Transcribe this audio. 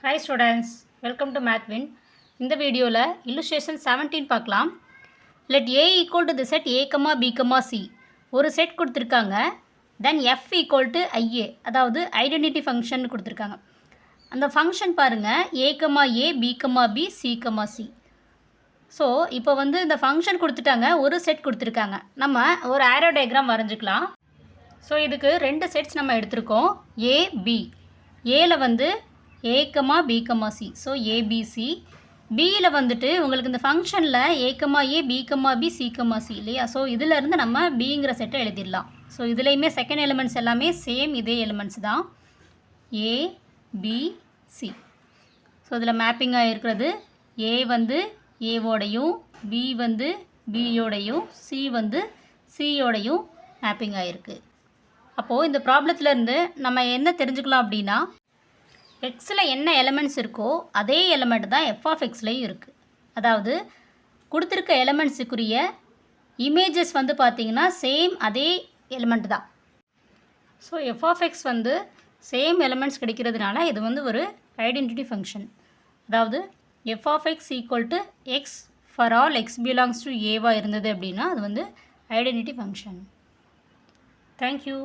Hi students, welcome to MathWin. இந்த வீடியோவில் illustration 17 பார்க்கலாம். Let A equal to the set A, B, C. ஒரு set கொடுத்துருக்காங்க. Then F equal to IA, அதாவது identity function கொடுத்துருக்காங்க. அந்த ஃபங்க்ஷன் பாருங்கள் A, B, B, C, C. So இப்போ வந்து இந்த ஃபங்க்ஷன் கொடுத்துட்டாங்க, ஒரு செட் கொடுத்துருக்காங்க. நம்ம ஒரு ஆரோ டயக்ராம் வரைஞ்சிக்கலாம். ஸோ இதுக்கு ரெண்டு செட்ஸ் நம்ம எடுத்திருக்கோம். A, B. ஏல வந்து A, B, C. So ABC. பியில் வந்துட்டு உங்களுக்கு இந்த ஃபங்க்ஷனில் A, B, C, C இல்லையா? ஸோ இதிலேருந்து நம்ம பிங்கிற செட்டை எழுதிடலாம். ஸோ இதுலேயுமே செகண்ட் எலிமெண்ட்ஸ் எல்லாமே சேம் இதே எலிமெண்ட்ஸ் தான். A, B, C. ஸோ இதில் மேப்பிங்காக இருக்கிறது A வந்து ஏவோடையும், B வந்து பியோடையும், C வந்து சியோடையும் மேப்பிங் ஆகிருக்கு. அப்போது இந்த ப்ராப்ளத்துலேருந்து நம்ம என்ன தெரிஞ்சுக்கலாம் அப்படின்னா, எக்ஸில் என்ன எலிமெண்ட்ஸ் இருக்கோ அதே எலிமெண்ட் தான் எஃப் ஆஃப் எக்ஸ்லேயும் இருக்குது. அதாவது கொடுத்துருக்க எலிமெண்ட்ஸுக்குரிய இமேஜஸ் வந்து பார்த்திங்கன்னா சேம் அதே எலிமெண்ட் தான். ஸோ எஃப் ஆஃப் எக்ஸ் வந்து சேம் எலிமெண்ட்ஸ் கிடைக்கிறதுனால இது வந்து ஒரு ஐடென்டிட்டி ஃபங்க்ஷன். அதாவது f of x equal to x for all x belongs to ஏவாக இருந்தது அப்படின்னா அது வந்து ஐடென்டிட்டி ஃபங்க்ஷன். தேங்க்யூ.